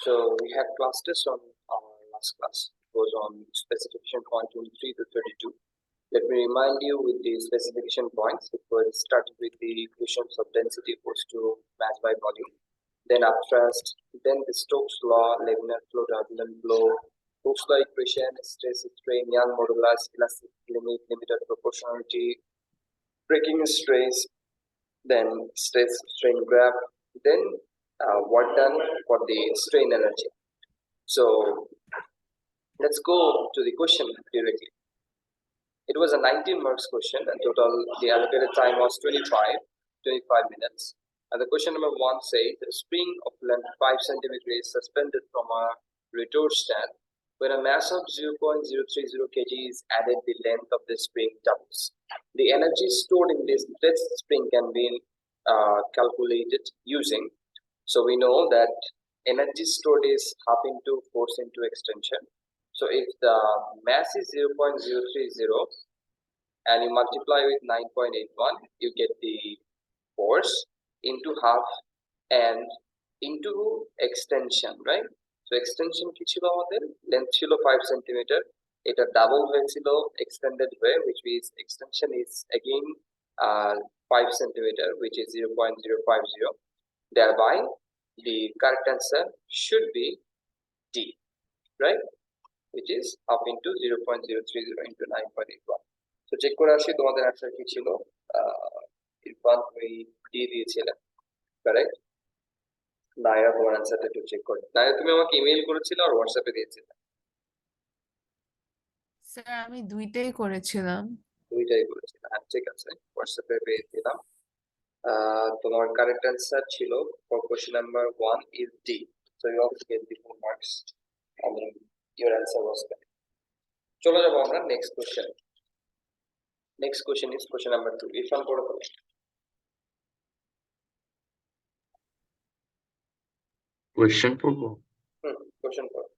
So we had class test on our last class. It was on specification point 23 to 32. Let me remind you with the specification points. It was started with the equations of density equals to mass by volume, then upthrust, then the Stokes law, laminar flow, turbulent flow, Stokes law equation, stress strain, Young modulus, elastic limit, limited proportionality, breaking stress, then stress strain graph, then work done for the strain energy. So let's go to the question directly. It was a 19 marks question, and total the allocated time was 25 minutes. And the question number 1 says the spring of length 5 cm is suspended from a retort stand. When a mass of 0.030 kg is added, the length of the spring doubles. The energy stored in this test spring can be calculated using. So we know that energy stored is half into force into extension. So if the mass is 0.030 and you multiply with 9.81, you get the force into half and into extension, right? So extension কি ছিল আমাদের length ছিল 5 cm, এটা double হয়েছিল extended হয়ে, which means extension is again 5 cm, which is 0.050. Thereby the correct answer should be D, right? Which is up into 0.030 into 9.81. So check করে আসি তোমাদের আনসার কি ছিল। ইরফান তুমি ডি দিয়েছিলে, কারেক্ট। নাইরা তোমার আনসারটা একটু চেক করো। নাইরা তুমি আমাকে ইমেল করেছিলে আর হোয়াটসঅ্যাপে দিয়েছিলে? স্যার আমি দুইটাই করেছিলাম। দুইটাই করেছিলে, হ্যাঁ ঠিক আছে, হোয়াটসঅ্যাপে পেয়ে দিলাম। তোমার কারেক্ট আনসার ছিল for question number 1 is D. So you also get the full marks. I mean your answer was correct. চলে যাব আমরা next question. Next question is question number 2. Irfan পড়ো তো। Question পড়বো? Question পড়ো।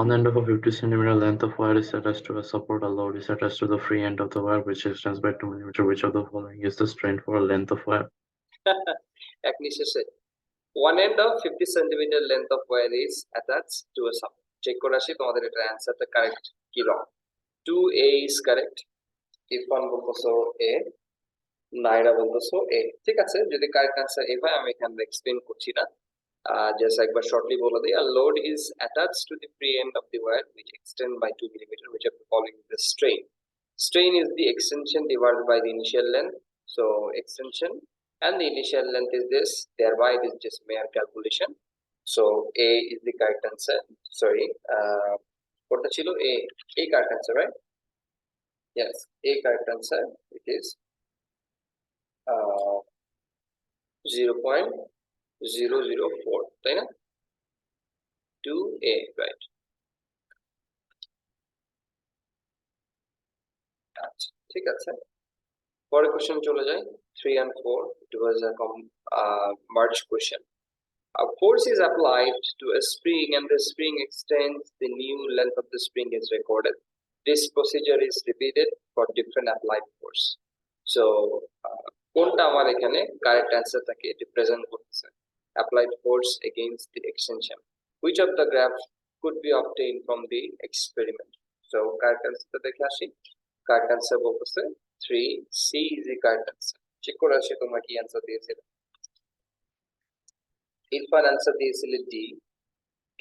One end of a 50 centimeter length of wire is attached to a support. A load is attached to the free end of the wire, which extends by 2 mm. Which of the following is the strain for a length of wire? এক নিঃশেষে one end of 50 centimeter length of wire is attached to a support. Check করে আসি তোমাদের এটা অ্যানসারটা correct কি রং। 2A is correct. Irfan বলতেছো A, নাইরা বলতেছো A। ঠিক আছে, যদি কারেক্ট অ্যানসার এ হয় আমি এখানে এক্সপ্লেইন করছি না, জাস্ট একবার শর্টলি বলে দিই। A load is attached to the free end of the wire which extend by 2 mm, which of the following is the strain. Strain is the extension divided by the initial length. So extension and the initial length is this, thereby it is just mere calculation. So A is the correct answer. Sorry, what chilo A correct answer, right? Yes, A correct answer. It is 0.004, তাই না? 2A, right? আচ্ছা ঠিক আছে, পরের question চলে যাই। 3 and 4, it was a merge question. A force is applied to a spring and the spring extends, the new length of the spring is recorded. This procedure is repeated for different applied force. So কোনটা আমার এখানে correct অ্যানসারটাকে represent করতেছে? applied force against the extension. Which of the graphs could be obtained from the experiment? So correct answer দেখে আসি। Correct answer বলতেছে 3C is the correct answer. Check করে আসি তোমরা কি অ্যানসার দিয়েছিলে। ইরফান অ্যানসার দিয়েছিলে ডি,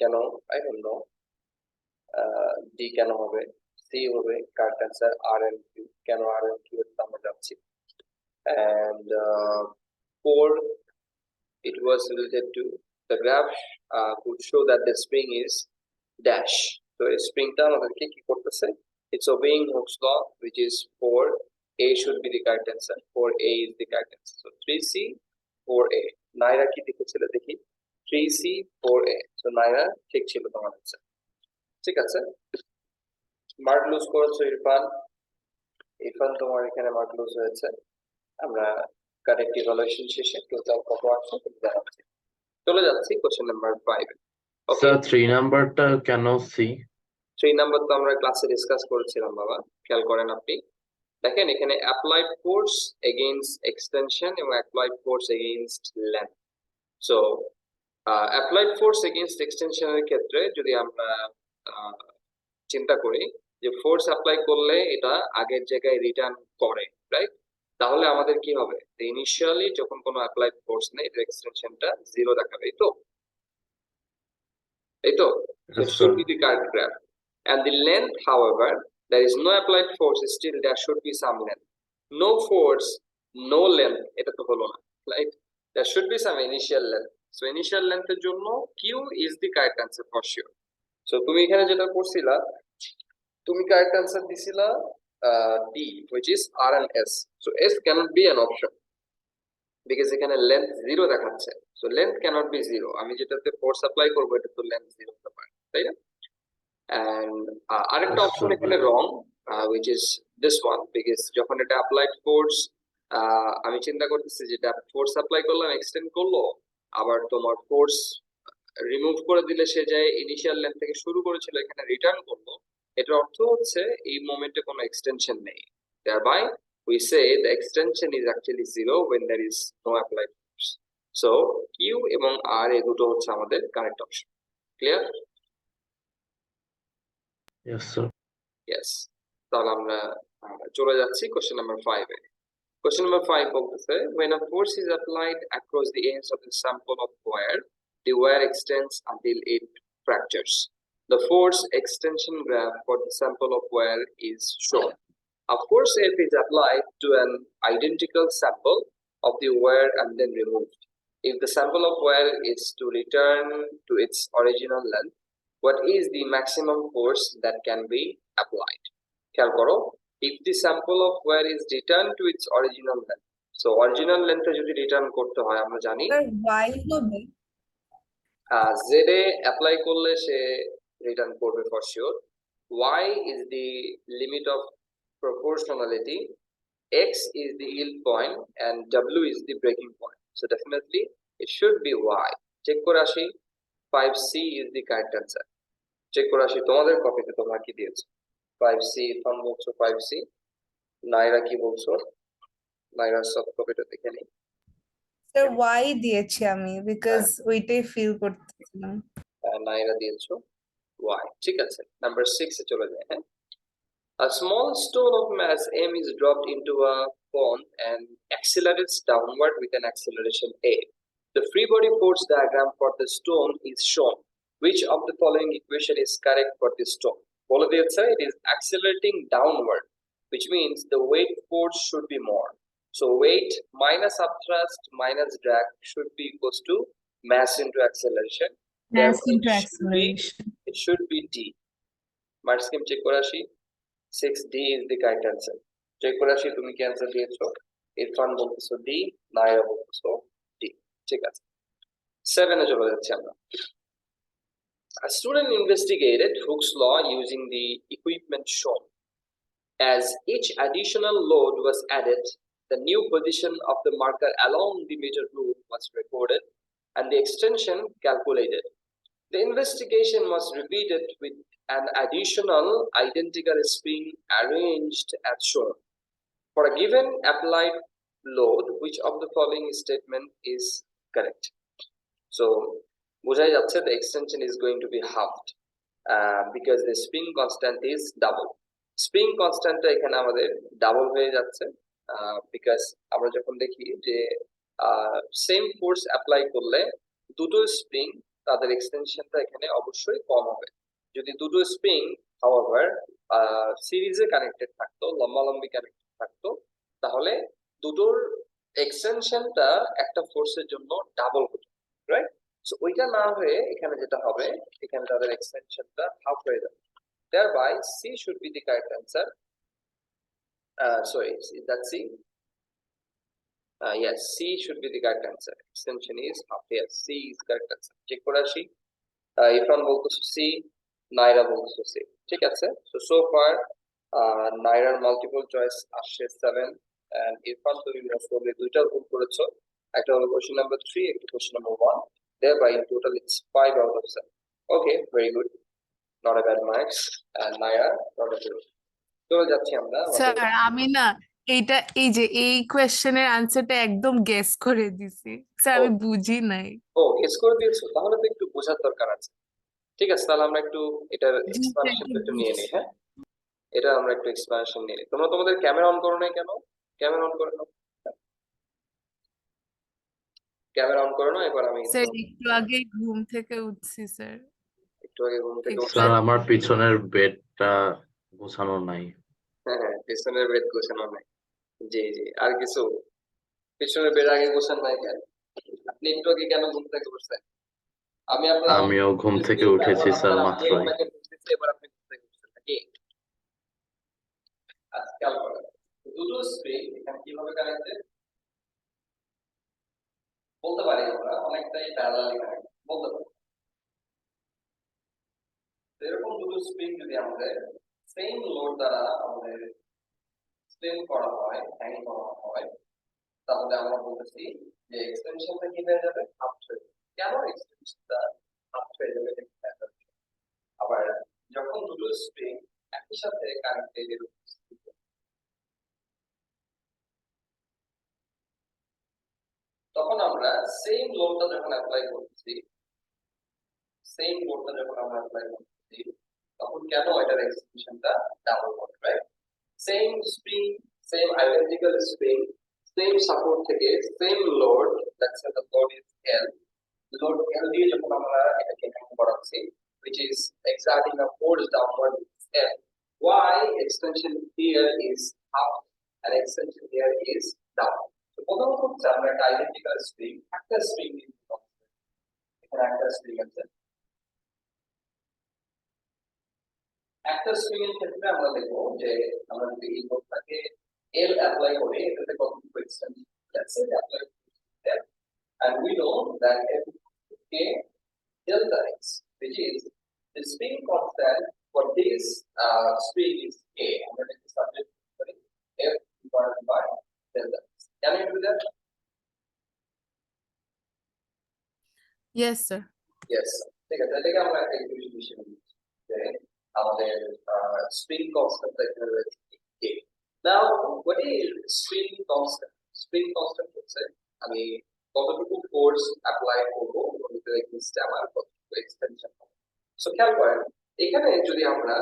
কেন আই ডোন্ট নো। ডি কেন হবে? সি হবে correct answer. R and Q, কেন আর এন্ড কিউ এর আমরা যাচ্ছি। And 4, it was related to the graph could show that the spring is dash. So a spring টা আমাদেরকে কি করতেছে? It's obeying Hooke's law, which is 4A should be the correct answer. 4A is the correct answer. So 3C, 4A. নাইরা কি লিখেছিল দেখি? 3C, 4A. So নাইরা ঠিক ছিল তোমার আনসার। ঠিক আছে, মার্ক লুজ করেছো ইরফান। ইরফান তোমার এখানে মার্ক লুজ হয়েছে। আমরা কারেক্ট ইভালুয়েশন শেষে টোটাল কত আসছে জানাচ্ছি। চলে যাচ্ছি কোশ্চেন নাম্বার 5 এ। ওকে, স্যার 3 নাম্বারটা কেন সি? 3 নাম্বার তো আমরা ক্লাসে ডিসকাস করেছিলাম বাবা, খেয়াল করেন আপনি। দেখেন এখানে অ্যাপ্লাইড ফোর্স এগেইনস্ট এক্সটেনশন এবং applied force against length. So applied force against এক্সটেনশনের ক্ষেত্রে যদি আমরা চিন্তা করি যে ফোর্স অ্যাপ্লাই করলে এটা আগের জায়গায় রিটার্ন করে, রাইট? তাহলে আমাদের কি হবে, ইনিশিয়ালি যখন কোনো অ্যাপ্লাইড ফোর্স নেই এটার এক্সটেনশনটা 0 দেখাবে, এই তো so Yes, it should sir. be the correct graph. And the length, however, there is no applied force, still there should be some length. No force, no length, এটা তো হলো না, right? There should be some initial length. So initial length এর জন্য Q is the correct answer for sure. So তুমি এখানে যেটা করছিলা, তুমি correct answer দিছিলা D, which is R and S. So S cannot be an option because এখানে length 0 দেখাচ্ছে, so length cannot be 0. আমি যেটাতে ফোর্স অ্যাপ্লাই করব এটা তো length 0 হতে পারে, তাই না? And আরেকটা Yes, অপশন sir. এখানে wrong, which is this one, because যখন এটা অ্যাপ্লাইড ফোর্স আমি চিন্তা করতেছি যেটা ফোর্স অ্যাপ্লাই করলাম এক্সটেন্ড করলো, আবার তোমার ফোর্স রিমুভ করে দিলে সে যায় ইনিশিয়াল লেন্থ থেকে শুরু করেছিল এখানে রিটার্ন করলো, এটার অর্থ হচ্ছে এই মোমেন্টে কোনো এক্সটেনশন নেই। thereby we say the extension is actually 0 when there is no applied force. So Q এবং R এই দুটো হচ্ছে আমাদের correct option. Clear? Yes, sir. Yes. তাহলে আমরা চলে যাচ্ছি কোশ্চেন নাম্বার 5 এ। কোশ্চেন নাম্বার 5 বলতেছে when a force is applied across the ends of the sample of wire, the wire extends until it fractures. The force extension graph for the sample of wire is shown. A force F is applied to an identical sample of the wire and then removed. If the sample of wire is to return to its original length, what is the maximum force that can be applied? খেয়াল করো, if the sample of wire is returned to its original length, so original length যদি return করতে হয় আমরা জানি sir Y হবে z এ apply করলে সে return করবে for sure. y is the limit of proportionality, x is the yield point, and w is the breaking point. So definitely it should be y. Check করে আসি, 5C is the correct answer. Check করে আসি তোমাদের কপিতে তোমরা কি দিয়েছো। 5C form বলছো 5C, নাইরা কি বলছো? নাইরা সব কপিটা দেখে নি। স্যার ওয়াই দিয়েছি আমি বিকজ ওইটাই ফিল করতেছিলাম। নাইরা দিয়েছো y, ঠিক আছে। নাম্বার 6 এ চলে যায়। হ্যাঁ, a small stone of mass m is dropped into a pond and accelerates downward with an acceleration a. The free body force diagram for the stone is shown. Which of the following equation is correct for this stone? বলে দিয়েছে it is accelerating downward, which means the weight force should be more. So weight minus upthrust minus drag should be equals to mass into acceleration. Mass Therefore, into acceleration. it should be D. Mark scheme check করে আসি, 6D is the correct answer. Check করে আসি তুমি কি answer দিয়েছো। ইরফান বলতেছো D, নাইরা বলতেছো D, ঠিক আছে। 7 এ চলে যাচ্ছি আমরা। A student investigated Hooke's law using the equipment shown. As each additional load was added, the new position of the marker along the meter rule was recorded and the extension calculated. The investigation was repeated with an additional identical spring arranged as shown. For a given applied load, which of the following statement is correct? So, বোঝাই যাচ্ছে the extension is going to be halved because the spring constant is double. Spring constant এখানে আমাদের double হয়ে যাচ্ছে because আমরা যখন দেখি যে সেম ফোর্স অ্যাপ্লাই করলে দুটো স্প্রিং তাদের এক্সটেনশনটা এখানে অবশ্যই কম হবে। যদি দুটো স্প্রিং however সিরিজে কানেক্টেড থাকতো, লম্বালম্বি কানেক্টেড থাকতো, তাহলে দুটোর এক্সটেনশনটা একটা ফোর্সের জন্য ডাবল হতো, রাইট? সো ওইটা না হয়ে এখানে যেটা হবে, এখানে তাদের এক্সটেনশনটা হাফ হয়ে যাবে। thereby C should be the correct answer. Sorry, is that C? Yes, C should be the correct answer. Extension is half. Yes, C is correct answer. Check করে আসি। ইরফান বলতেছে C, নাইরা বলতেছে C, ঠিক আছে। So far নাইরার মাল্টিপল চয়েস আসছে 7 and Irfan তুমি most probably দুইটা ভুল করেছো, একটা হলো কোশ্চেন নাম্বার 3, একটা question number 1, thereby in total it's 5 out of 7. Okay, very good, not a bad marks. And Naira, not a good. চলে যাচ্ছি আমরা স্যার আমি না এইটা এই যে এই কোয়েশ্চেনের আনসারটা একদম গেস করে দিছি স্যার আমি বুঝি নাই ও গেস করে দিয়েছো, তাহলে তো একটু বোঝার দরকার আছে। ঠিক আছে, তাহলে আমরা একটু এটার জি স্যার এক্সপ্লানেশন একটু নিয়ে নিই। হ্যাঁ, এটা আমরা একটু এক্সপ্লানেশন নিয়ে নিই। তোমরা তোমাদের ক্যামেরা অন করো নাই কেন? ক্যামেরা অন করে নাও, ক্যামেরা অন করে নাও। এবার আমি স্যার একটু আগে ঘুম থেকে উঠছি স্যার একটু আগে ঘুম থেকে একটু উঠছো? স্যার আগে আমার পিছনের বেডটা গোছানো নাই। হ্যাঁ হ্যাঁ, পেছনের বেড গোছানো নাই। জি জি, আর কিছু? পেছনের বেড আগে গোছানো নাই কেন? আপনি একটু আগে কেন ঘুম থেকে উঠছেন? আমি আপনার আমিও ঘুম থেকে উঠেছি স্যার আপনি মাত্রই। আপনাকে বলতেছি, এবার আপনি ঘুম থেকে উঠছেন নাকি? আচ্ছা, খেয়াল করেন, দুটো স্প্রিং এখানে কিভাবে কানেক্টেড বলতে পারি আমরা, অনেকটাই প্যারালালি কানেক্টেড বলতে পারি। এরকম দুটো স্প্রিং যদি আমাদের সেম লোড দ্বারা আমাদের স্প্রিং করা হয়, হ্যাং করা হয়, তাহলে আমরা বলতেছি যে এক্সটেনশনটা কি হয়ে যাবে? হাফ হয়ে যাবে। কেন এক্সটেনশনটা হাফ হয়ে যাবে? আবার যখন দুটো স্প্রিং একই সাথে কানেক্টেড, তখন আমরা সেম লোডটা যখন অ্যাপ্লাই করছি, সেম লোডটা যখন আমরা অ্যাপ্লাই করছি, তখন কেন এটার এক্সটেনশনটা ডাবল হবে, right? Same spring, same identical spring, same support থেকে same load, that's the load is L, load L দিয়ে যখন আমরা এটাকে হ্যাং করাচ্ছি, which is exerting a force downward with L. Why extension here is up and extension here is down? তো প্রথমত হচ্ছে আমরা একটা আইডেন্টিক্যাল স্প্রিং, একটা স্প্রিং এখানে একটা স্প্রিং আছে, একটা স্প্রিং এর ক্ষেত্রে আমরা দেখবো যে আমরা যদি এই লোডটাকে L অ্যাপ্লাই করি, এটাতে কতটুকু extension, let's say apply L, and we know that F K delta x, which is the spring constant for this spring is K. I'm going to subject F divided by delta x. Can you do that? Yes sir Yes. ঠিক আছে, এটাকে আমরা একটা equation হিসেবে নিচ্ছি যে আমাদের spring constant এখানে রয়েছে K. Now, what is spring constant? Spring constant হচ্ছে আমি কতটুকু ফোর্স অ্যাপ্লাই করব ওর ভিতরে এক্সিস্টে আমার কতটুকু এক্সটেনশন হবে। সো খেয়াল করেন, এখানে যদি আমরা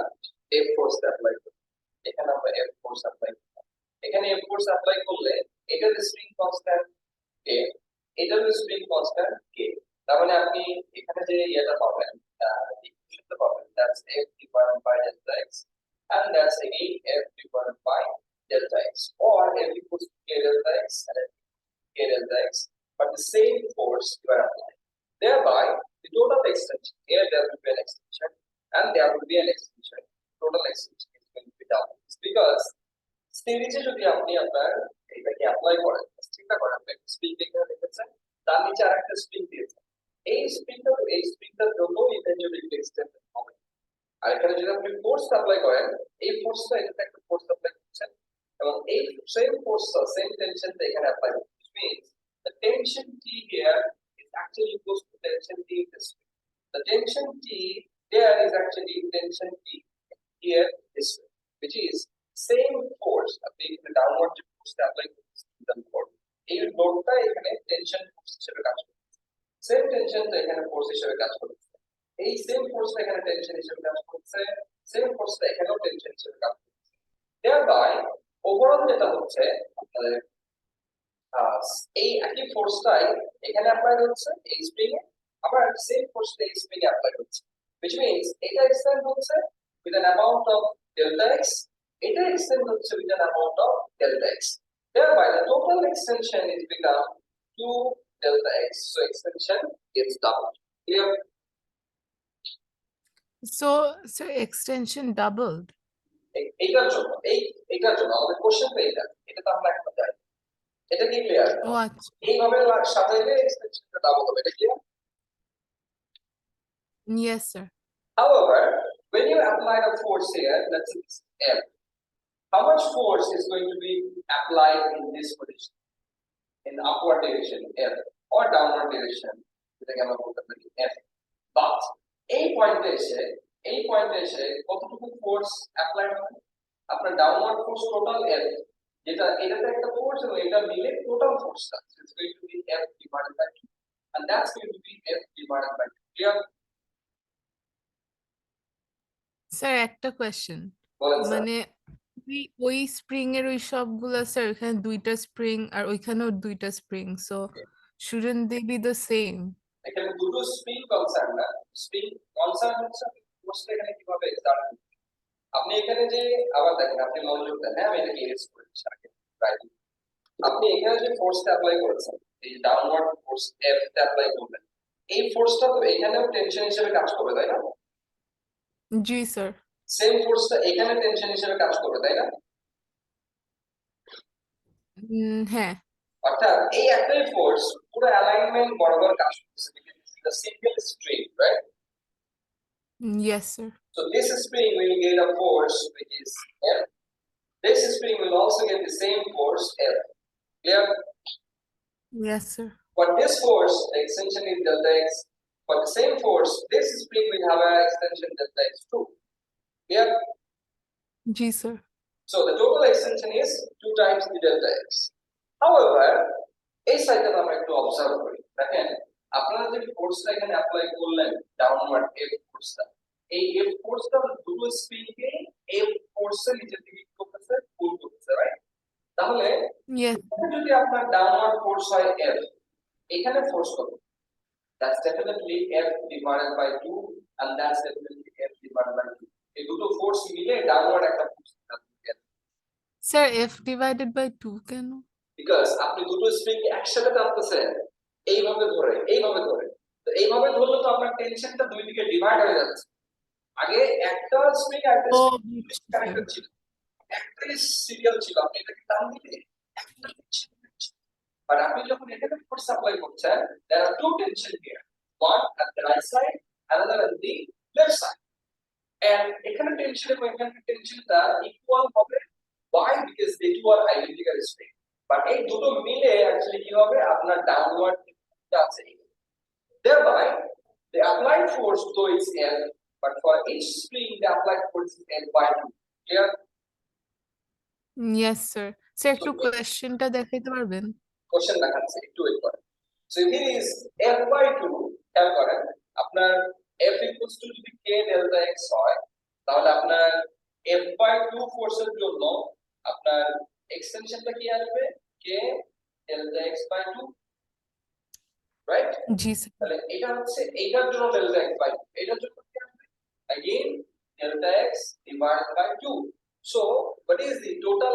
F ফোর্স অ্যাপ্লাই করি, এখানে আমরা F ফোর্স অ্যাপ্লাই করি, এখানে F ফোর্স অ্যাপ্লাই করলে এটার স্প্রিং কনস্ট্যান্ট K, এটার স্প্রিং কনস্ট্যান্ট K। তার মানে আপনি এখানে যে ইয়েটা পাবেন, ইকুয়েশনটা পাবেন, that's F divided by delta x, and that's again F divided by delta x, or F equals to K delta x and F K delta x, but the same force you are applying. Thereby, the total extension, here there will be an extension, and there will be an extension. Total extension is going to be double. Because সিরিজে যদি আপনি আপনার এটাকে apply করেন, চিন্তা করেন আপনি spring এখানে দেখেছেন, তার নিচে আরেকটা স্প্রিং দিয়েছেন, এই স্প্রিংটার জন্য ইভেন্চুয়ালি এক্সটেন্ড হবে। আর এখানে যদি আপনি ফোর্স অ্যাপ্লাই করেন, এই ফোর্সটা এটাতে একটা ফোর্স অ্যাপ্লাই করছেন, এবং এই সেম ফোর্সটা, সেম টেনশনটা এখানে অ্যাপ্লাই করছে, which means the tension T here is actually equals to tension T in this way. The tension T there is actually tension T here this way, which is same force আপনি এখানে downward যে ফোর্সটা apply করছেন force, এই লোডটা এখানে tension force হিসেবে কাজ করছে, same টেনশনটা এখানে ফোর্স হিসেবে কাজ করছে, এই সেম ফোর্সটা এখানে টেনশন হিসেবে কাজ করছে, সেম ফোর্সটা এখানেও টেনশন হিসেবে কাজ করছে। thereby ওভারঅল যেটা হচ্ছে আপনাদের এই একই ফোর্সটাই এখানে অ্যাপ্লাই হচ্ছে এই স্প্রিং এ, আবার সেম ফোর্সটা এই স্প্রিং এ অ্যাপ্লাই হচ্ছে, which means এটা এক্সটেন্ড হচ্ছে with an amount of delta x, এটা এক্সটেন্ড হচ্ছে with an amount of delta x, thereby the total extension is become 2 delta x, so extension gets doubled. Clear? So extension doubled. এইটার জন্য এইটার জন্য আমাদের কোশ্চেনটা এটা তো আমরা এখন জানি, এটা কি ক্লিয়ার? ও আচ্ছা এইভাবে সাজাইলে এক্সটেনশনটা ডাবল হবে, এটা clear? Yes sir However, when you apply the force here, let's say F, how much force is going to be applied in this position, in the upward direction F, or downward direction, যেটাকে আমরা বলতে পারি F, but এই পয়েন্টে এসে কতটুকু force apply হবে? আপনার ডাউনওয়ার্ড ফোর্স টোটাল F, যেটা এটাতে একটা ফোর্স এবং এটা মিলে টোটাল ফোর্সটা it's going to be F divided by 2 and that's going to be F divided by 2 clear sir একটা কোয়েশ্চেন বলেন স্যার মানে ওই স্প্রিং এর ওই সবগুলা স্যার এখানে দুইটা স্প্রিং আর ওইখানেও দুইটা spring so shouldn't they be the same? এখানে দুটো স্প্রিং কনসার্ন না স্প্রিং কনসার্ন হচ্ছে ফোর্সটা এখানে কিভাবে এক্সার্ট আপনি এখানে যে আবার দেখেন আপনি মনোযোগ দেন হ্যাঁ আমি এটাকে ইরেজ করেছি আগে রাইট আপনি এখানে যে ফোর্সটা অ্যাপ্লাই করেছেন এই ডাউনওয়ার্ড ফোর্স F টা অ্যাপ্লাই করলেন এই ফোর্সটা তো এখানেও টেনশন হিসেবে কাজ করবে তাই না জি স্যার সেম ফোর্সটা এখানে টেনশন হিসেবে কাজ করবে তাই না হ্যাঁ অর্থাৎ এই একটাই ফোর্স পুরো অ্যালাইনমেন্ট বরাবর কাজ করতেছে because this is a single string right yes sir so this string will get a force which is F this string will also get the same force F clear yes sir for this force the extension is delta x for the same force this spring will have an extension delta x too clear G sir so the total extension is 2 times the delta x however এই সাইডটা আমরা একটু observe করি দেখেন আপনারা যে ফোর্সটা এখানে apply করলেন ডাউনওয়ার্ড F ফোর্সটা এই F ফোর্সটা দুটো স্প্রিংকে F ফোর্সের নিচের দিকে কি করতেছে পুল করতেছে রাইট তাহলে yes এখানে যদি আপনার ডাউনওয়ার্ড ফোর্স হয় F এখানে ফোর্স কত that's definitely F divided by 2 and that's definitely F divided by 2 এই দুটো ফোর্স মিলে ডাউনওয়ার্ড একটা force sir f divided by 2 কেন বিকজ আপনি দুটো স্প্রিং একসাথে টানতেছেন এইভাবে ধরে তো এইভাবে ধরলে তো আপনার টেনশনটা দুই দিকে ডিভাইড হয়ে যাচ্ছে আগে একটা স্প্রিং একটা ও কানেক্টেড ছিল একটাই সিরিয়াল ছিল আপনি এটাকে টান দিলে একটা টেনশন আর আপনি যখন এটাকে ফোর্স অ্যাপ্লাই করছেন there are two tension here one at the right side another at the left side and এখানে টেনশন এবং এখানে টেনশনটা ইকুয়াল হবে why because they two are identical string but এই দুটো মিলে অ্যাকচুয়ালি কি হবে আপনার ডাউনওয়ার্ড আছে thereby the applied force though is F but for each spring the applied force is F by 2 clear yes sir sir একটু কোয়েশ্চেনটা দেখাইতে পারবেন কোশ্চেন দেখাচ্ছে একটু ওয়েট করেন so here is F by 2 খেয়াল করেন আপনার F equals to যদি K delta x হয় তাহলে আপনার F by 2 ফোর্সের জন্য আপনার এক্সটেনশনটা কি আসবে K delta x by 2 right G sir তাহলে এটা হচ্ছে এইটার জন্য delta x by 2 এটার জন্য কি আসবে again delta x divided by 2 so what is the total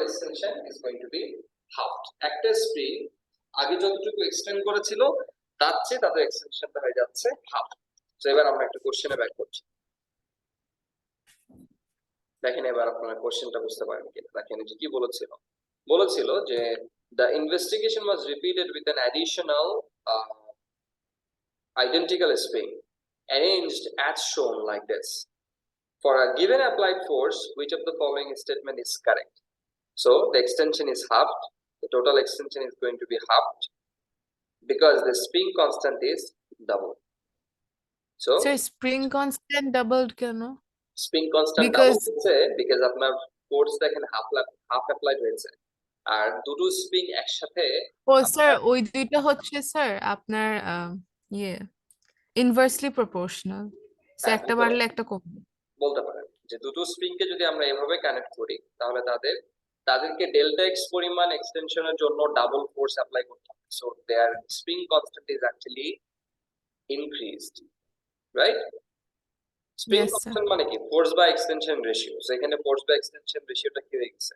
extension is going to be half একটা স্প্রিং আগে যতটুকু এক্সটেন্ড করেছিল তার চেয়ে তাদের এক্সটেনশনটা হয়ে যাচ্ছে হাফ তো এবার আমরা একটা কোশ্চেনে ব্যাক করছি দেখেন এবার আপনারা কোশ্চেনটা বুঝতে পারবেন কিনা দেখেন যে কি বলেছিল যে the investigation was repeated with an additional identical spring arranged as shown like this for a given applied force which of the following statement is correct so the extension is halved the total extension is going to be halved because the spring constant is double so sir spring constant doubled কেন spring constant Because- double হচ্ছে because আপনার force দেখেন half applied হয়েছে আর দুটো spring একসাথে ও sir ওই দুইটা হচ্ছে স্যার আপনার ইয়ে ইনভার্সলি প্রপোর্শনাল সো হ্যাঁ, একটা বুঝতে বাড়লে একটা কমবে বলতে পারেন যে দুটো স্প্রিং কে যদি আমরা এভাবে কানেক্ট করি তাহলে তাদেরকে ডেল্টা এক্স পরিমাণ এক্সটেনশনের জন্য ডাবল ফোর্স অ্যাপ্লাই করতে হবে so there spring constant is actually increased right spring Yes, sir. Constant মানে কি force by extension ratio so এখানে ফোর্স বাই এক্সটেনশন রেশিওটা কি হয়ে গেছে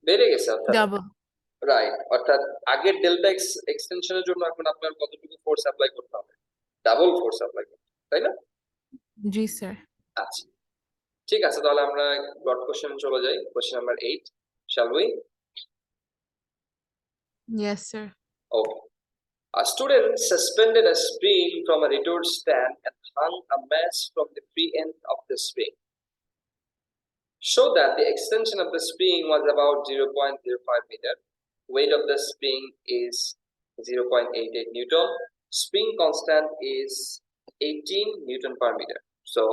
বেড়ে গেছে অর্থাৎ ডাবল রাইট অর্থাৎ আগের ডেল্টা এক্স এক্সটেনশনের জন্য এখন আপনার কতটুকু ফোর্স অ্যাপ্লাই করতে হবে ডাবল ফোর্স অ্যাপ্লাই করতে হবে, তাই না জি স্যার আচ্ছা ঠিক আছে তাহলে আমরা ডট কোশ্চেন চলে যাই question number 8 shall we yes sir okay a student suspended a spring from a retort stand and hung a match from the free end of the spring show that the extension of the spring was about 0.05 meter weight of the spring is 0.88 newton spring constant is 18 newton per meter so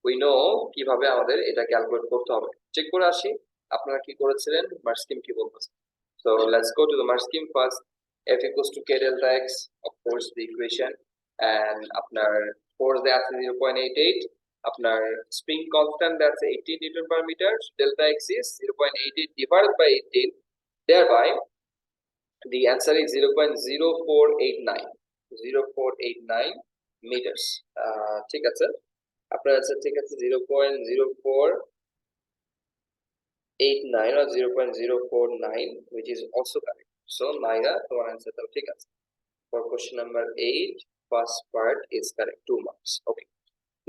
we know কিভাবে আমাদের এটা calculate করতে হবে check করে আসি আপনারা কি করেছিলেন, মার্ক স্কিম কি বলতেছে। So let's go to the March scheme first. F equals to K delta X, of course the equation, and আপনার force দেয়া আছে 0.88, আপনার spring constant দেয়া আছে 18 Newton per meter, delta X is 0.88 divided by 18, thereby the answer is 0.0489 meters. ঠিক আছে, আপনার answer ঠিক আছে 0.0489 or 0.049, which is also correct. So Naira, তোমার answer টাও ঠিক আছে। For question number 8, first part is correct, 2 marks. Okay,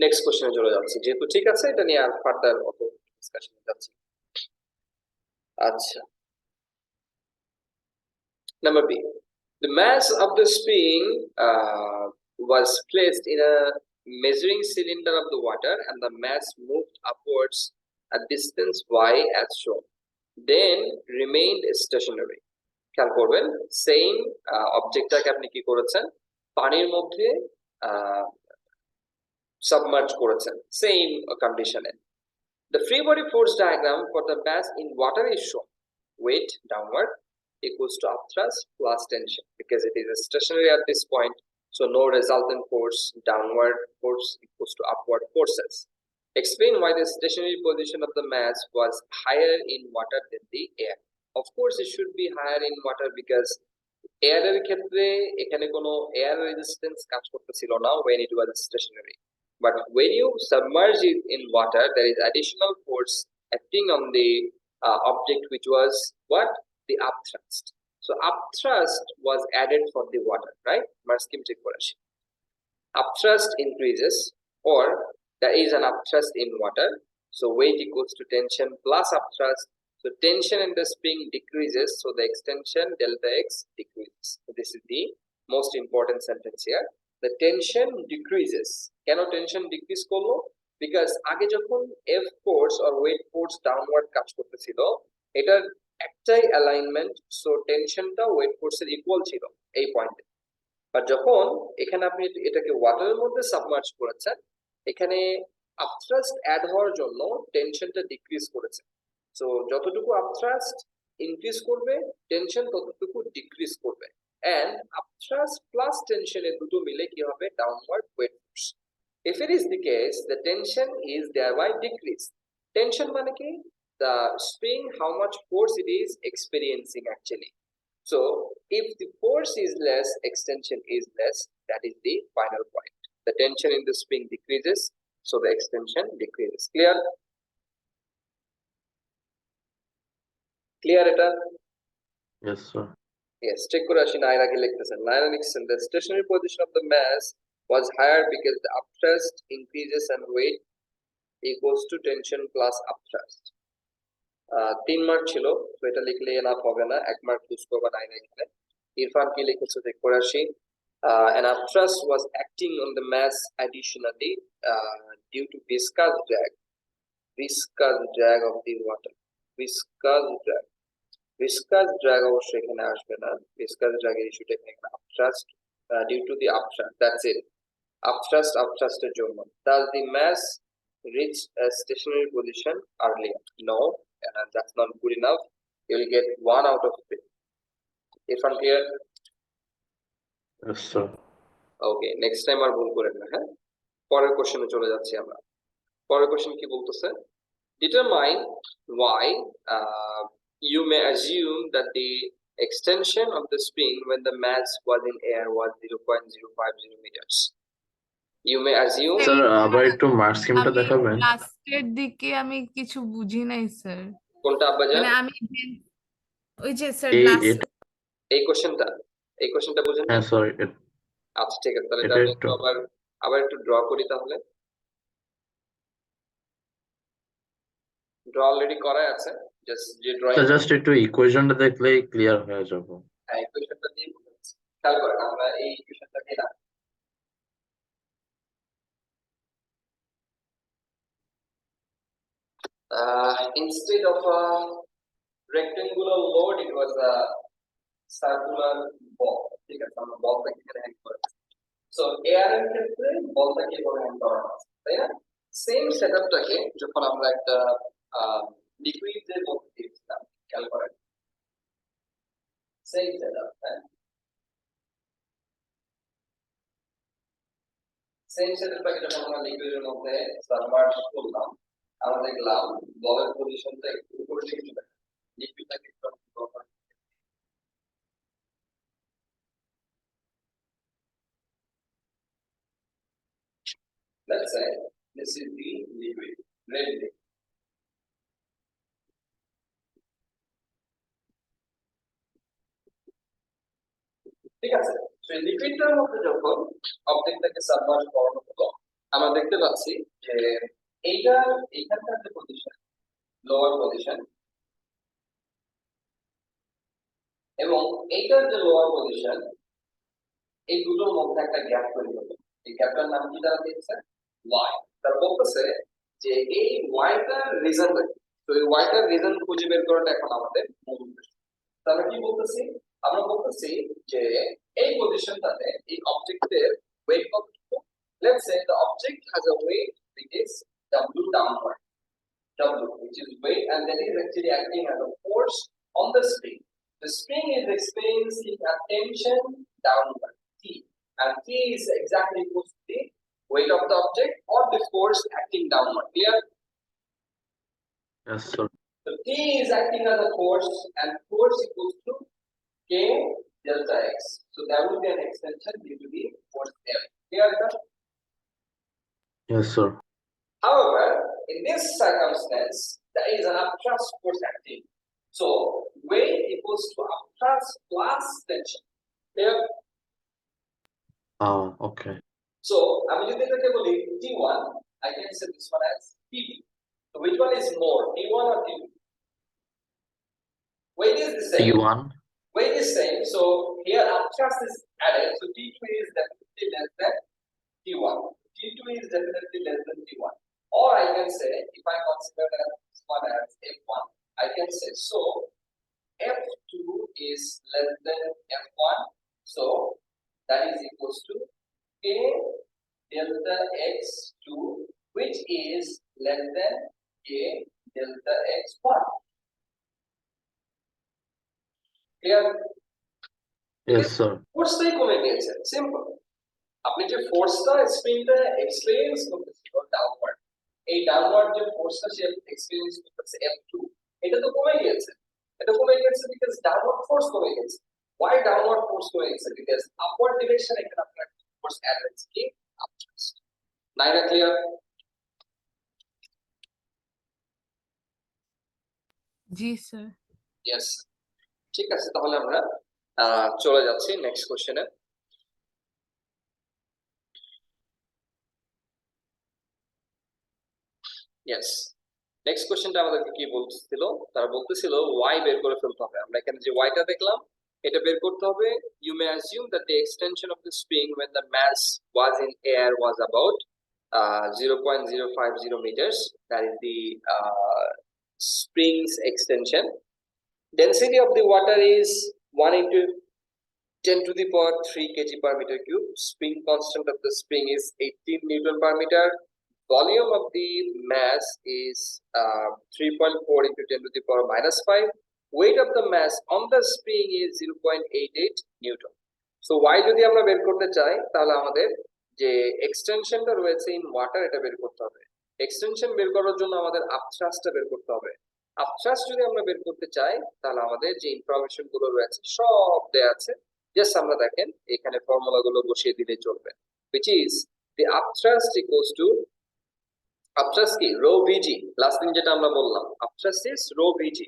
next question এ চলে যাচ্ছি, যেহেতু ঠিক আছে এটা নিয়ে আর ফার্দার অত ডিসকাশন যাচ্ছি। আচ্ছা, number B, the mass of the spring was placed in a measuring cylinder of the water and the mass moved upwards a distance y as shown, then remained stationary. খেয়াল করবেন same অবজেক্টটাকে আপনি কি করেছেন, পানির মধ্যে submerge করেছেন same কন্ডিশনে। The free body force diagram for the mass in water is shown. Weight downward equals to upthrust plus tension, because it is stationary at this point, so no resultant force. Downward force equals to upward forces. Explain why the stationary position of the mass was higher in water than the air. Of course it should be higher in water because air এর ক্ষেত্রে এখানে কোনো air resistance কাজ করতেছিল না when it was stationary, but when you submerge it in water there is additional force acting on the object, which was what, the upthrust. So upthrust was added for the water, right? Marskim check করে আসি। Upthrust increases, or there is an upthrust in water, so weight equals to tension plus upthrust. So tension in the spring decreases, so the extension delta X decreases. So this is the most important sentence here. The tension decreases. কেন tension decrease করলো? Because আগে যখন F force or weight force downward কাজ করতেছিল, এটার একটাই alignment, so tensionটা weight force এর equal ছিল এই পয়েন্টে। আর যখন এখানে আপনি এটাকে ওয়াটারের মধ্যে সাবমার্জ করেছেন, এখানে আপথ্রাস্ট অ্যাড হওয়ার জন্য টেনশনটা ডিক্রিজ করেছে। সো যতটুকু আপথ্রাস্ট ইনক্রিজ করবে টেনশন ততটুকু ডিক্রিজ করবে, এন্ড আপথ্রাস্ট প্লাস টেনশন এর দুটো মিলে কি হবে, downward weight force. If it is the case, the tension is thereby decreased. Tension মানে কি, the spring how much force it is experiencing actually. So if the force is less, extension is less, that is the final point. The tension in the spring decreases, so the extension decreases. Clear? Clear এটা? Yes, sir. Yes, check করে আসি নাইরা কি লিখতেছেন। নাইরা লিখছেন, the stationary position of the mass was higher because the upthrust increases and weight equals to tension plus upthrust. 3 mark ছিল, তো এটা লিখলে enough হবে না, 1 মার্ক ইউজ করবা নাইরা এখানে। ইরফান কি লিখেছে চেক করে আসি। An upthrust was acting on the mass additionally due to viscous drag of the water. Viscous drag অবশ্যই এখানে আসবে না, viscous drag এর ইস্যুটা এখানে upthrust due to the upthrust, that's it. Upthrust এর জন্য। Does the mass reach a stationary position earlier? No, that's not good enough. You will get 1 out of 3. Irfan clear? Yes, sir. Okay, next time আর ভুল করেন না। হ্যাঁ, পরের কোশ্চেনে চলে যাচ্ছি আমরা। পরের কোশ্চেন কি বলতেছে, determine why you may assume that the extension of the spring when the mass was in air was 0.050 meters. You may assume, sir আবার একটু মার্ক স্কিমটা আমি দেখাবেন। লাস্টের দিকে আমি কিছু বুঝি নাই স্যার, কোনটা আব্বাজান? মানে আমি ওই যে স্যার এই লাস্ট এই কোশ্চেনটা বুঝেন? হ্যাঁ স্যার, আচ্ছা ঠিক আছে, তাহলে এটা আমি একটু আবার একটু ড্র করি তাহলে। ড্র অলরেডি করা আছে, যে ড্রয়িং জাস্ট একটু ইকুয়েশনটা দেখলেই ক্লিয়ার হয়ে যাব। হ্যাঁ, ইকুয়েশনটা দিয়ে বুঝাচ্ছি। খেয়াল করেন, আমরা এই ইকুয়েশনটাকে না instead of a rectangular load it was a circular ball. ঠিক আছে, আমরা বলটাকে এখানে হ্যাং করে, সো এয়ার এর ক্ষেত্রে বলটাকে এভাবে হ্যাং করা আছে, তাই না? সেম সেটআপটাকে যখন আমরা একটা লিকুইডের মধ্যে দিয়েছিলাম খেয়াল করেন সেম সেটআপ হ্যাঁ সেম সেটআপটাকে যখন আমরা লিকুইডের মধ্যে সাবমার্জ করলাম আমরা দেখলাম বলের পজিশনটা একটু উপরে দিকে চলে লিকুইডটাকে একটু let's say this is the liquid red liquid ঠিক আছে সেই লিকুইডটার মধ্যে যখন অবজেক্টটাকে সাবমার্জ করানো হলো আমরা দেখতে পাচ্ছি যে এইখানকার যে পজিশন লোয়ার পজিশন এবং এইটার যে লোয়ার পজিশন এই দুটোর মধ্যে একটা গ্যাপ তৈরি হলো এই গ্যাপটার নাম কি তারা দিয়েছে ওয়াই তার বলতেছে যে এই ওয়াইটার রিজন তো এই ওয়াইটার রিজন খুঁজে বের করাটা এখন আমাদের মূল উদ্দেশ্য তাহলে কি বলতেছি আমরা বলতেছি যে এই পজিশনটাতে এই অবজেক্টের ওয়েট কতটুকু let's say the object has a weight which is w downward w which is weight and that is actually acting as a force on the spring the spring is experiencing a tension downward t and t is exactly equal to the weight of the object or the force acting downward clear Yes, sir. so t is acting as a force and force equals to k delta x. So that will be an extension due to the force F. Clear? Yes, sir. However, in this circumstance, there is an upthrust force acting. So weight equals to upthrust plus tension. Clear? Okay. So I'm using the table T1. I can say this one as TB. So which one is more, T1 or TB? Weight is the same. T1. Weight is same, so here upthrust is added, so T2 is definitely less than T1. T2 is definitely less than T1. Or I can say, if I consider this one as F1, I can say, so F2 is less than F1, so that is equals to K delta X2, which is less than K delta X1. Clear? Yes, sir. ফোর্সটাই কমে গিয়েছে simple আপনি যে ফোর্সটা স্প্রিংটা experience করতেছিল downward এই downward যে ফোর্সটা সে experience করতেছে F2 এটা তো কমে গিয়েছে বিকজ ডাউনওয়ার্ড ফোর্স কমে গেছে why ডাউনওয়ার্ড ফোর্স কমে গেছে বিকজ আপওয়ার্ড ডিরেকশন এখানে আপনার ফোর্স অ্যাড হয়েছে কি আপওয়ার্ডস নাইরা ক্লিয়ার জি স্যার ইয়েস ঠিক আছে তাহলে আমরা চলে যাচ্ছি নেক্সট কোশ্চেনে ইয়েস নেক্সট কোশ্চেনটা আমাদেরকে কি বলছিল তারা বলতেছিল ওয়াই বের করে ফেলতে হবে আমরা এখানে যে ওয়াইটা দেখলাম এটা বের করতে হবে you may assume that the extension of the spring when the mass was in air was about 0.050 meters that is the spring's extension density of the water is 1 into 10 to the power 3 kg per meter cube spring constant of the spring is 18 newton per meter volume of the mass is 3.4 into 10 to the power minus 5 weight of the mass on the spring is 0.88 newton so why যদি আমরা বের করতে চাই তাহলে আমাদের যে এক্সটেনশনটা রয়েছে in water এটা বের করতে হবে এক্সটেনশন বের করার জন্য আমাদের আপথ্রাস্টটা বের করতে হবে আপথ্রাস্ট যদি আমরা বের করতে চাই তাহলে আমাদের যে ইনফরমেশন গুলো রয়েছে সব দেয়া আছে জাস্ট আমরা দেখেন এখানে ফর্মুলা গুলো বসিয়ে দিলে চলবে which is the upthrust equals to upthrust কি rho vg লাস্ট দিন যেটা আমরা বললাম upthrust is rho vg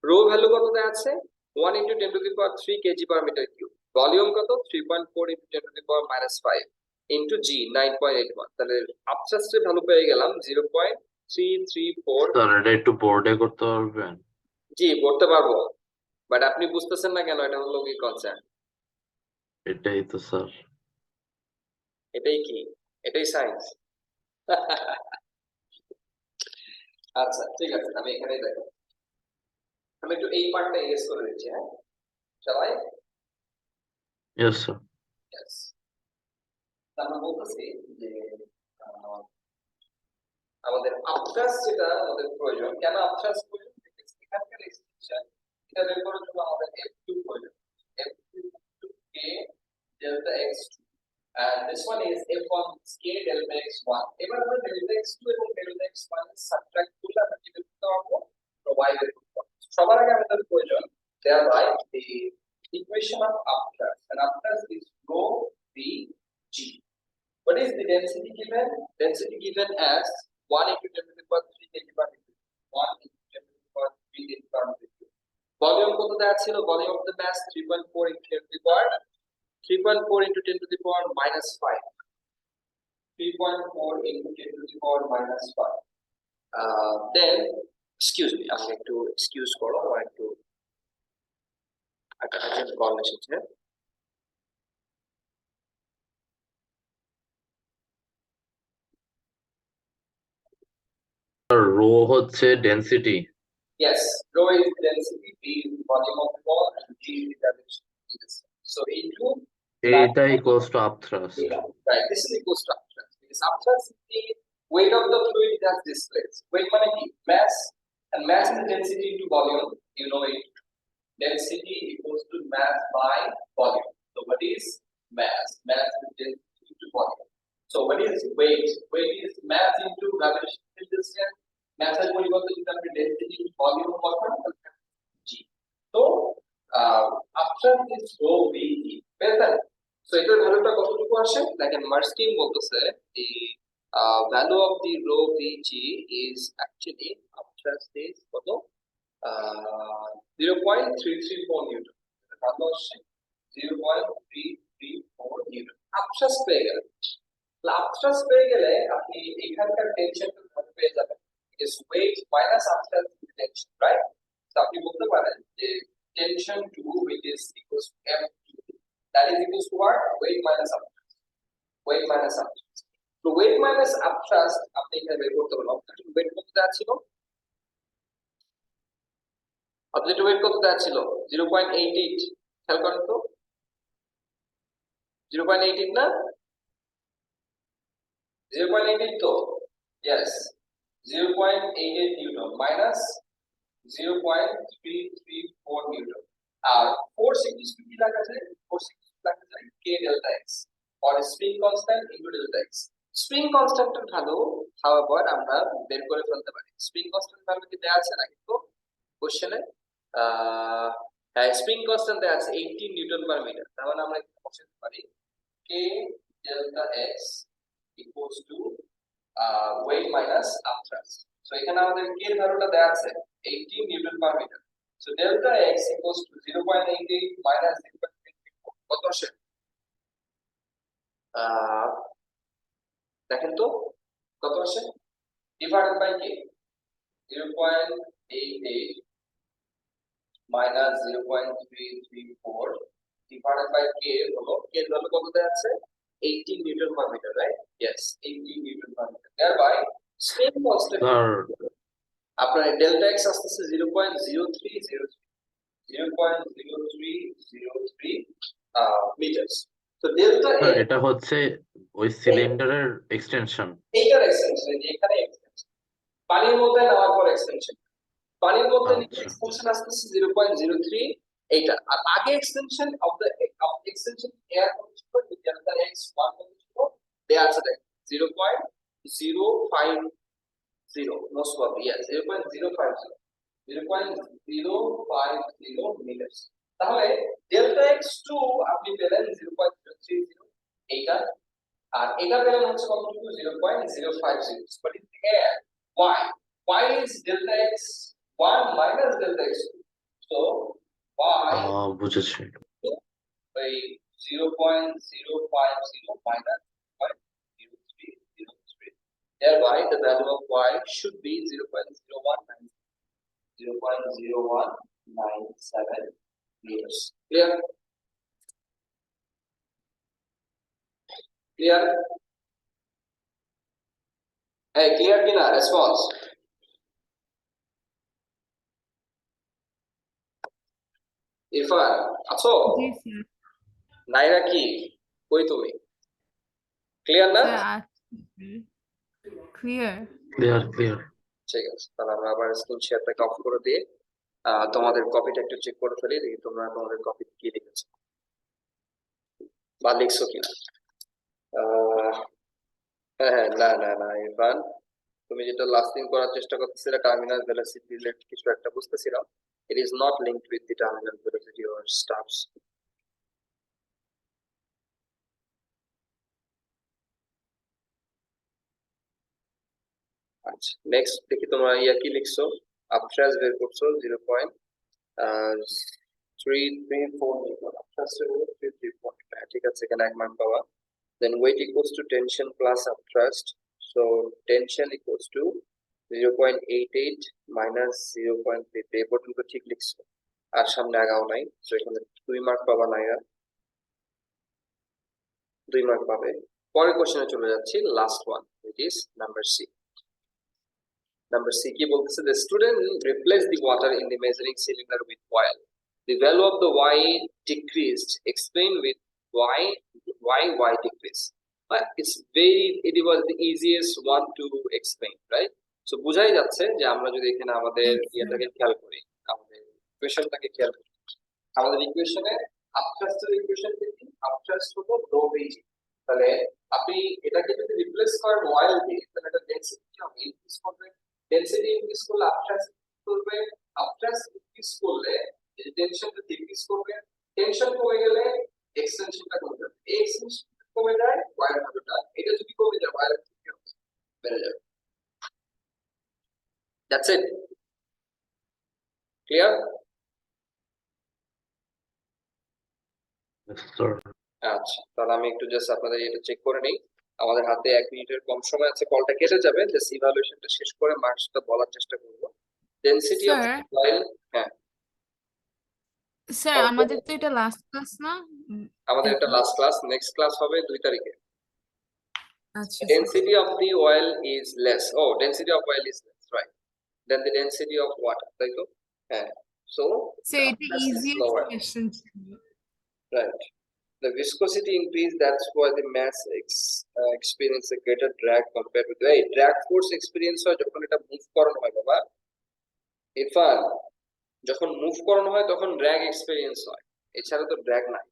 rho value কত দেয়া আছে 1 into 10 to the power 3 kg per meter cube volume কত 3.4 into 10 to the power minus 5 into g 9.81 তাহলে upthrust এর ভ্যালু পেয়ে গেলাম 0.334 স্যার এটা একটু বোর্ডে করতে পারবেন জি বলতে পারবো বাট আপনি বুঝতেছেন না কেন এটা হলো কি কনসেপ্ট এটাই তো স্যার এটাই কি এটাই সায়েন্স আচ্ছা ঠিক আছে আমি এখানেই দেখো আমি একটু এই পার্টটা ইরেজ করে দিচ্ছি হ্যাঁ সবাই ইয়েস স্যার ইয়েস আমরা বলতেছি যে আমাদের আপথ্রাস্ট যেটা আমাদের প্রয়োজন কেন আপথ্রাস্ট প্রয়োজন এখানকার এক্সটেনশন এটা বের করার জন্য আমাদের f2 প্রয়োজন f2 k delta x2 and this one is f1 k delta x1 এবার আমরা delta x2 এবং delta x1 সাবট্রাক্ট করলে আমরা কি বের করতে পারবো y বের করতে পারবো সবার আগে আমাদের প্রয়োজন thereby the equation of upthrust and upthrust is rho v g. What is the density given? Density given as 1 into 10 to the power 3 kg/m. 1 into 10 to the power 3 kg/m. Volume কত দেওয়া ছিল? Volume of the mass 3.4 into 10 to the power 3.4 into 10 to the power minus 5. 3.4 into 10 to the power minus 5. Then, excuse me, I'm going to excuse করো, I'm going to একটা call এসেছে। Rho হচ্ছে density. Yes, rho is density, v is the volume of the ball, and g is the dimension. So into এটা equals to upthrust. right, this is equals to upthrust. Because upthrust is the weight of the fluid that displaced. Weight মানে কি? Mass, and mass is density into volume. You know it. Density equals to mass by volume. So what is mass? Mass is density into volume. So what is weight? Weight is mass into gravitational distance. Mass এর পরিবর্তে যদি আমরা density into volume করতাম তাহলে g. So after this rho v better. So এটার ভ্যালুটা কতটুকু আসে? দেখেন মার্স্টিন বলতেছে the value of the rho vg is actually after this কত 0.334 নিউটন। কত আসছে 0.334 নিউটন। আপট্রাস্ট পেয়ে গেলে আপট্রাস্ট পেয়ে গেলে আপনি এখানকার টেনশনটা ভাবে পেয়ে যাবেন is weight minus upthrust tension, right? So আপনি বলতে পারেন যে tension 2 which is equals to f2 that is equals to what? Weight minus upthrust. Weight minus upthrust. So weight minus upthrust আপনি এখানে বের করতে পারবেন। আপনার weight কত দেওয়া ছিল? আপনার weight কত দেওয়া ছিল? 0.88 খেয়াল করেন তো 0.88 না 0.88 তো yes 0.88 newton minus 0.334 newton R force equals to কি লেখা যায় force equals to লেখা যায় k delta x or spring constant into delta x spring constant এর ভ্যালু however আমরা বের করে ফেলতে পারি spring constant ভ্যালু কি দেয়া আছে নাকি তো কোশ্চেনে spring constant দেয়া আছে 18 নিউটন পার মিটার তার মানে আমরা এখানে বসাতে পারি k delta x equals to weight minus upthrust. So এখানে আমাদের k এর ভ্যালুটা দেয়া আছে 18 newton per metre. So delta x equals to 0.88 minus 0.34 কত আসে? দেখেন তো কত আসে? divided by k 0.88 minus 0.334 divided by k হলো k এর ভ্যালু কত দেয়া আছে? 18 newton per meter, right? Yes, 18 newton per meter. Thereby, spring constant. আপনার delta x আসতেছে 0.0303 meters. So delta x এটা হচ্ছে ওই সিলিন্ডারের এক্সটেনশন। এইটার এক্সটেনশন এখানে এক্সটেনশন পানির মধ্যে নেওয়ার পর এক্সটেনশন পানির মধ্যে এক্সটেনশন আসতেছে 0.03 এইটা আর আগে extension of the extension air condition with delta x 1 condition দেয়া আছে দেখ 0.050 most probably yes 0.050 meters তাহলে delta x2 আপনি পেলেন 0.030 এইটা আর এটা পেলেন হচ্ছে কতটুকু 0.050 but in air why is delta x 1 minus delta x2 so why বুঝেছি by 0.050 minus 0.0303 thereby the value of y should be 0.0197 meters clear hey clear kina response Irfan আছো জি স্যার নাইরা কি কই তুমি ক্লিয়ার না ক্লিয়ার ক্লিয়ার ঠিক আছে তাহলে আমরা আবার স্ক্রিন শেয়ারটাকে অফ করে দিই তোমাদের কপিটা একটু চেক করে ফেলি, দেখি তোমরা তোমাদের কপি কি লিখেছো বা লিখছো কিনা। হ্যাঁ, না না না ইরফান, তুমি যেটা লাস্ট দিন করার চেষ্টা করতেছিলে টার্মিনাল ভেলোসিটি রিলেটেড কিছু একটা বুঝতেছিলাম, it is not linked with the terminal velocity or stuffs. আচ্ছা নেক্সট দেখি তোমরা কি লিখছো, আপট্রাস বের করছো 0.334 আপট্রাস 334, ঠিক আছে, এখানে 1 মার্ক পাওয়া। then weight equals to tension plus upthrust, so tension equals to 0.88 minus 0.3, এই পর্যন্ত ঠিক লিখছো, আর সামনে আগাও নাই, তো এখানে 2 মার্ক পাবা নাইরা, 2 মার্ক পাবে। পরের কোশ্চেনে চলে যাচ্ছি, last one, which is number C. Number C কি বলতেছে, the student replaced the water in the measuring cylinder with oil. The value of the Y decreased. Explain with why decreased. But it was the easiest one to explain, right? So বুঝাই যাচ্ছে যে আমরা যদি এখানে আমাদের ইয়েটাকে খেয়াল করি, আমাদের ইকুয়েশনটাকে খেয়াল করি, আমাদের ইকুয়েশনে আপট্রাস্টের ইকুয়েশন কি, আপট্রাস্ট হলো লো ভি, তাহলে আপনি এটাকে যদি রিপ্লেস করেন অয়েল দিয়ে, তাহলে এটা ডেনসিটি কি হবে, ইনক্রিজ করবে, ডেনসিটি ইনক্রিজ করলে আপট্রাস্ট করবে, আপট্রাস্ট ইনক্রিজ করলে টেনশনটা ডিক্রিজ করবে, টেনশন কমে গেলে এক্সটেনশনটা কমে যাবে, এই এক্সটেনশন কমে যায় ওয়্যার ভ্যালুটা, এটা যদি কমে যায় ওয়্যার ভ্যালু কি হবে, বেড়ে যাবে। That's it, clear? Yes, sir. আচ্ছা তাহলে আমি একটু জাস্ট আপনাদের এটা চেক করে নেই, আমাদের হাতে 1 মিনিটের কম সময় আছে, কলটা কেটে যাবে, জাস্ট ইভালুয়েশনটা শেষ করে মার্কসটা বলার চেষ্টা করব। ডেনসিটি অফ স্যার অয়েল, হ্যাঁ স্যার আমাদের তো এটা লাস্ট ক্লাস না? আমাদের এটা লাস্ট ক্লাস, নেক্সট ক্লাস হবে 2 তারিখে। আচ্ছা Density of the oil is less, oh density of oil is less, right, than the density of water, তাই তো? হ্যাঁ, so সো এটা this is easy lower, question ছিল। right. The viscosity increase, that's why the mass experience a greater drag compared with the drag force experience হয় যখন এটা move করানো হয় বাবা ইরফান, যখন মুভ করানো হয় তখন drag experience হয়, এছাড়া তো drag নাই।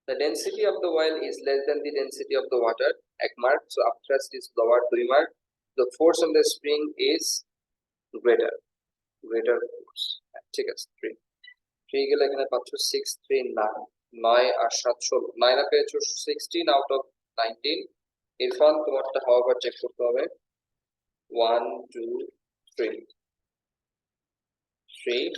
The density of the oil is less than the density of the water, 1 mark, so upthrust is lower, 2 mark. The force on the spring is greater force, ঠিক আছে, 3 গেলে এখানে পাচ্ছ 6 3 9, 9 আর 7 16, 9 পেয়েছো 16 out of 19। ইরফান তোমারটা হাওয়ার চেক করতে হবে, 1 2 3